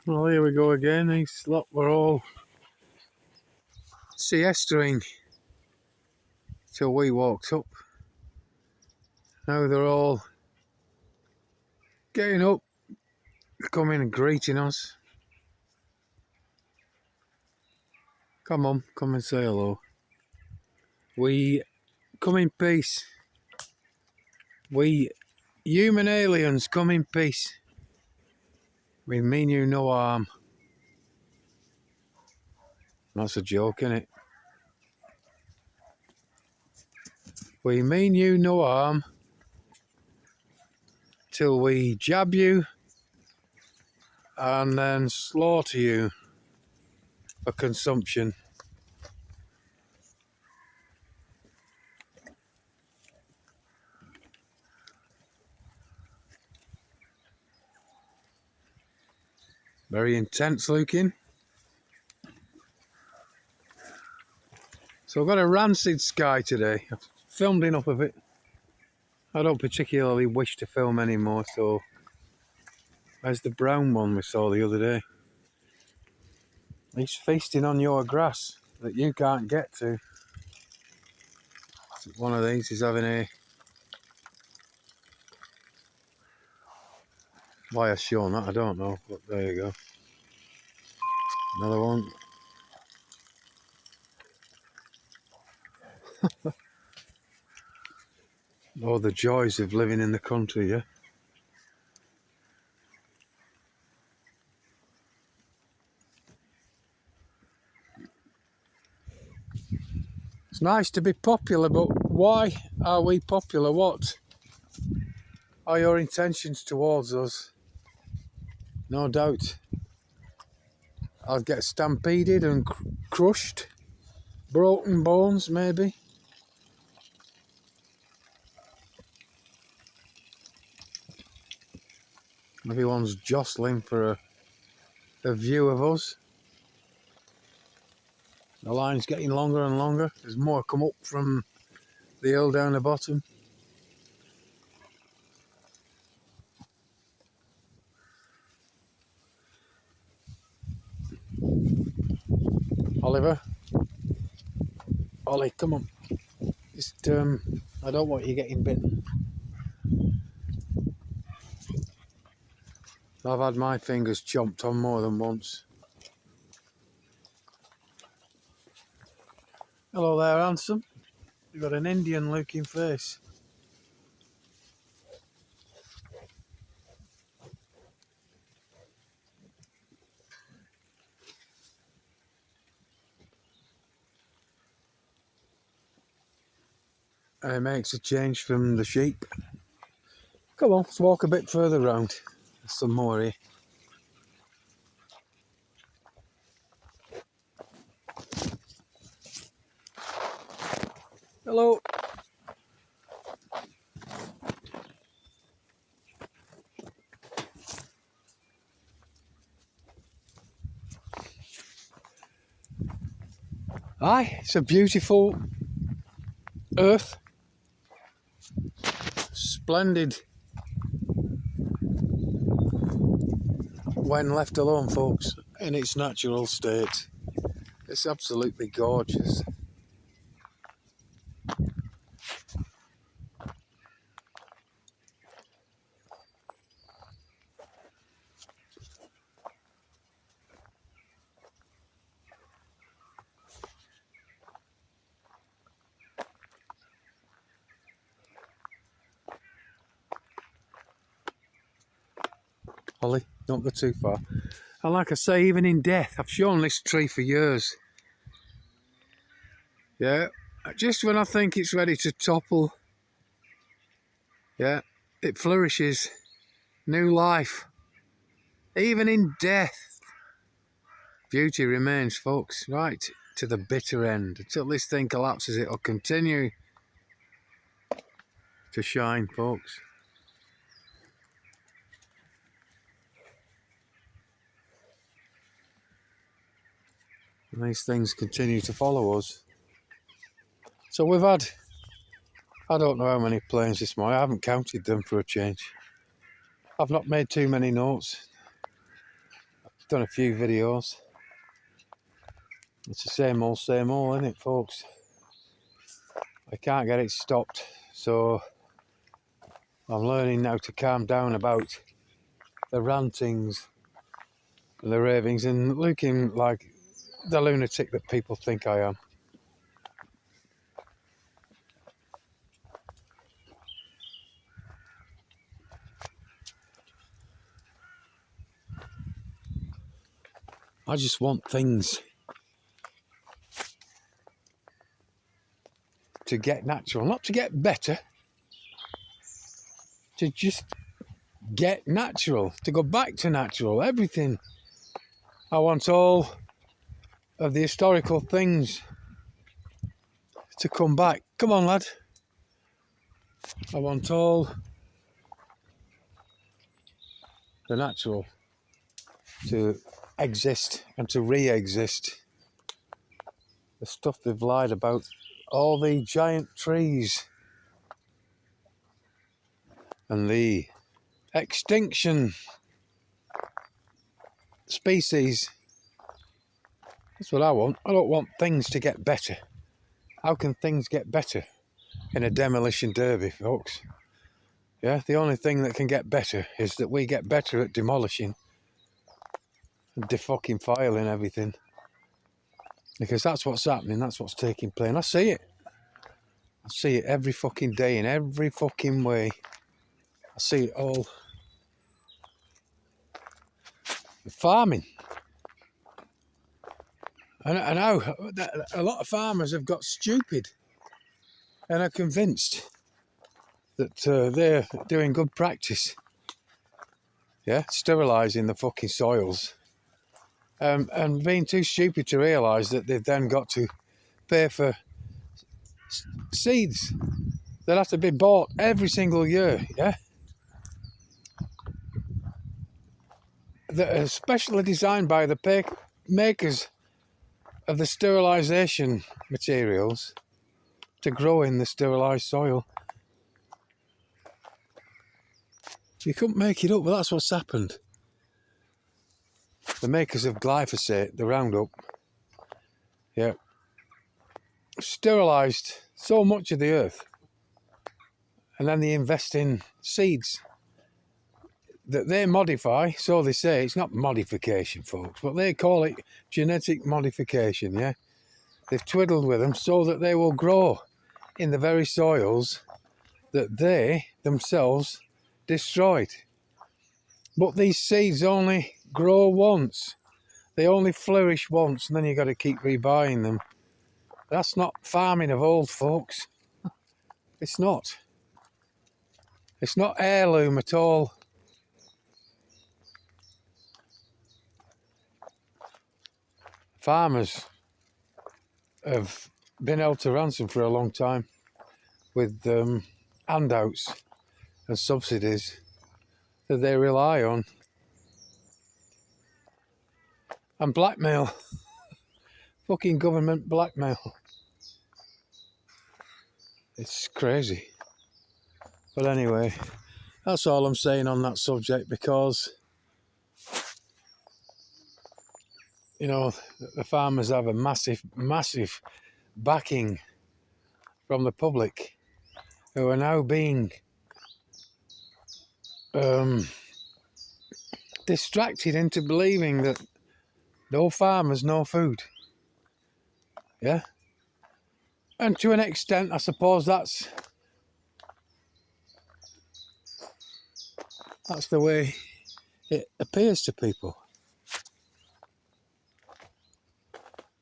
Well, here we go again. These lot were all siestaing till we walked up. Now they're all getting up, coming and greeting us. Come on, come and say hello. We come in peace. We human aliens come in peace. We mean you no harm. That's a joke, innit? We mean you no harm till we jab you and then slaughter you for consumption. Very intense looking. So I've got a rancid sky today. I've filmed enough of it. I don't particularly wish to film anymore, so there's the brown one we saw the other day. He's feasting on your grass that you can't get to. One of these is having a... Why I've shown that, I don't know, but there you go. Another one. Oh, the joys of living in the country, yeah? It's nice to be popular, but why are we popular? What are your intentions towards us? No doubt I'll get stampeded and crushed. Broken bones, maybe. Everyone's jostling for a view of us. The line's getting longer and longer. There's more come up from the hill down the bottom. Oliver. Ollie, come on. Just, I don't want you getting bitten. I've had my fingers chomped on more than once. Hello there, handsome. You've got an Indian looking face. And it makes a change from the sheep. Come on, let's walk a bit further round. There's some more here. Hello. Aye, it's a beautiful earth. Splendid when left alone, folks, in its natural state. It's absolutely gorgeous. Ollie, don't go too far. And like I say, even in death, I've shown this tree for years. Yeah, just when I think it's ready to topple, yeah, it flourishes. New life. Even in death, beauty remains, folks, right to the bitter end. Until this thing collapses, it'll continue to shine, folks. And these things continue to follow us. So we've had, I don't know how many planes this morning. I haven't counted them for a change. I've not made too many notes. done a few videos. It's the same old, isn't it, folks? I can't get it stopped, so I'm learning now to calm down about the rantings and the ravings and looking like the lunatic that people think I am. I just want things to get natural, not to get better, to just get natural, to go back to natural, everything. I want all of the historical things to come back. Come on, lad. I want all the natural to exist and to re-exist. The stuff they've lied about, all the giant trees and the extinction species. That's what I want. I don't want things to get better. How can things get better in a demolition derby, folks? Yeah, the only thing that can get better is that we get better at demolishing and defucking filing everything. Because that's what's happening, that's what's taking place. And I see it. I see it every fucking day in every fucking way. I see it all. The farming. And I know a lot of farmers have got stupid and are convinced that they're doing good practice. Yeah, sterilising the fucking soils. And being too stupid to realise that they've then got to pay for seeds that have to be bought every single year, yeah? That are specially designed by the makers of the sterilisation materials to grow in the sterilised soil. You couldn't make it up, but that's what's happened. The makers of glyphosate, the Roundup, yeah, sterilised so much of the earth, and then they invest in seeds that they modify, so they say. It's not modification, folks, but they call it genetic modification, yeah? They've twiddled with them so that they will grow in the very soils that they themselves destroyed. But these seeds only grow once. They only flourish once, and then you've got to keep rebuying them. That's not farming of old, folks. It's not. It's not heirloom at all. Farmers have been held to ransom for a long time with handouts and subsidies that they rely on. And blackmail. Fucking government blackmail. It's crazy. But anyway, that's all I'm saying on that subject, because you know, the farmers have a massive backing from the public, who are now being distracted into believing that no farmers, no food. Yeah? And to an extent, I suppose that's the way it appears to people.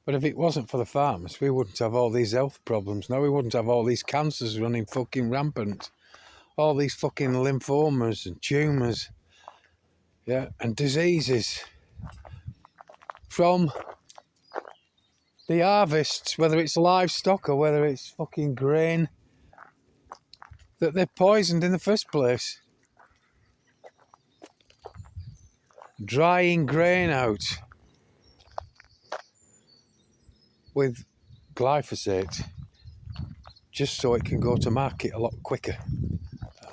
But if it wasn't for the farmers, we wouldn't have all these health problems. No, we wouldn't have all these cancers running fucking rampant. All these fucking lymphomas and tumours. Yeah, and diseases. From the harvests, whether it's livestock or whether it's fucking grain, that they're poisoned in the first place. Drying grain out with glyphosate just so it can go to market a lot quicker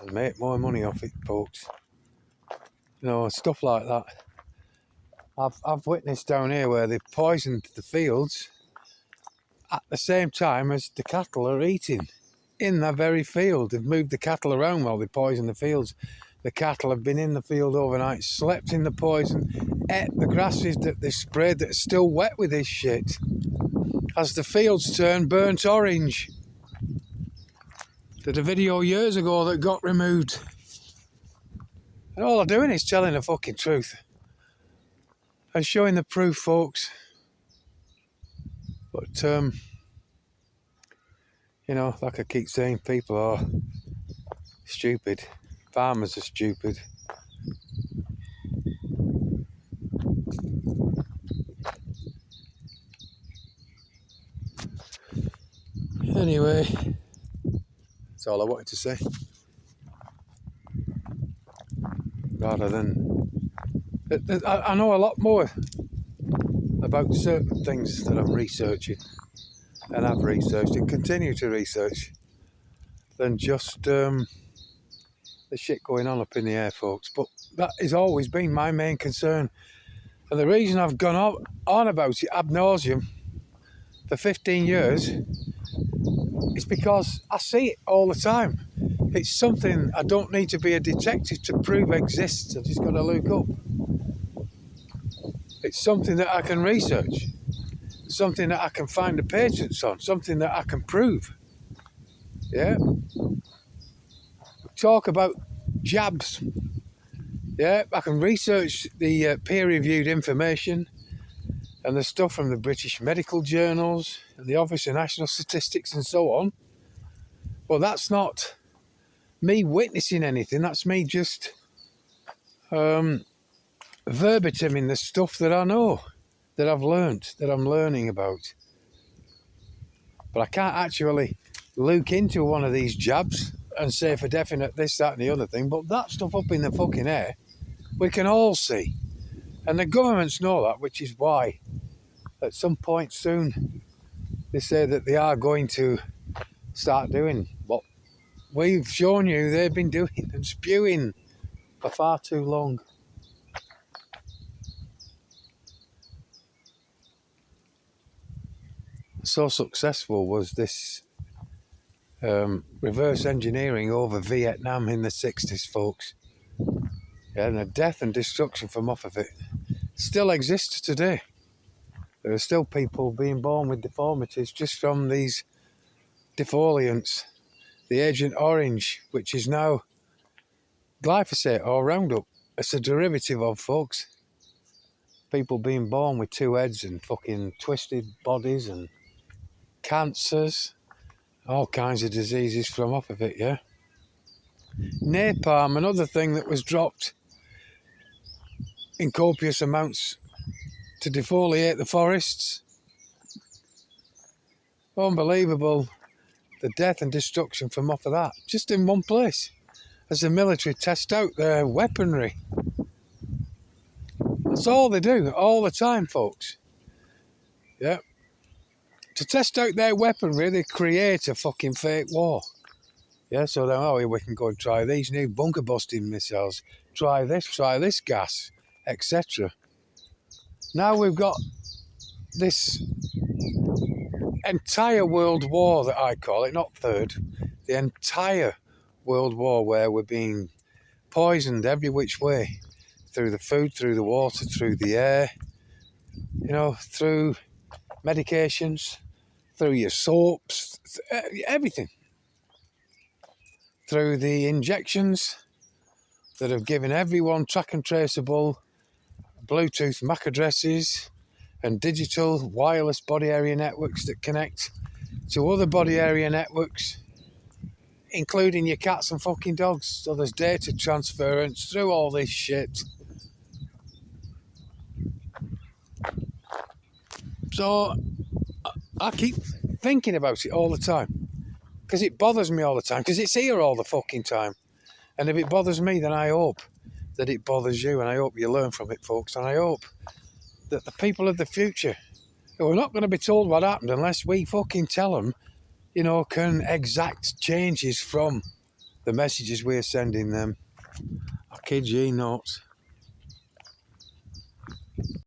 and make more money off it, folks. You know, stuff like that. I've witnessed down here where they've poisoned the fields at the same time as the cattle are eating in that very field. They've moved the cattle around while they poison the fields. The cattle have been in the field overnight, slept in the poison, ate the grasses that they sprayed that are still wet with this shit. As the fields turn burnt orange. Did a video years ago that got removed. And all they're doing is telling the fucking truth. And showing the proof, folks. But, you know, like I keep saying, people are stupid. Farmers are stupid. Anyway, that's all I wanted to say. Rather than... I know a lot more about certain things that I'm researching. And have researched and continue to research. Than just the shit going on up in the air, folks. But that has always been my main concern. And the reason I've gone on about it ad nauseum for 15 years is because I see it all the time. It's something I don't need to be a detective to prove exists. I just got to look up. It's something that I can research. Something that I can find the patents on. Something that I can prove. Yeah? Talk about jabs. Yeah, I can research the peer-reviewed information and the stuff from the British medical journals and the Office of National Statistics and so on. Well, that's not me witnessing anything. That's me just verbatiming the stuff that I know, that I've learnt, that I'm learning about. But I can't actually look into one of these jabs and say for definite this, that and the other thing. But that stuff up in the fucking air, we can all see. And the governments know that, which is why at some point soon they say that they are going to start doing what we've shown you they've been doing and spewing for far too long. So successful was this reverse engineering over Vietnam in the 60s, folks. Yeah, and the death and destruction from off of it still exists today. There are still people being born with deformities just from these defoliants. The Agent Orange, which is now glyphosate or Roundup. It's a derivative of, folks. People being born with two heads and fucking twisted bodies and cancers. All kinds of diseases from off of it, yeah? Napalm, another thing that was dropped in copious amounts to defoliate the forests. Unbelievable, the death and destruction from off of that, just in one place, as the military test out their weaponry. That's all they do, all the time, folks. Yeah. To test out their weaponry, they create a fucking fake war. Yeah, so then, oh, we can go and try these new bunker busting missiles, try this gas, etc. Now we've got this entire world war that I call it, not third, the entire world war where we're being poisoned every which way, through the food, through the water, through the air, you know, through medications, through your soaps, everything. Through the injections that have given everyone track and traceable Bluetooth MAC addresses and digital wireless body area networks that connect to other body area networks, including your cats and fucking dogs. So there's data transference through all this shit. So I keep thinking about it all the time, because it bothers me all the time, because it's here all the fucking time. And if it bothers me, then I hope that it bothers you, and I hope you learn from it, folks. And I hope that the people of the future, who are not going to be told what happened unless we fucking tell them, you know, can exact changes from the messages we're sending them. I kid ye not.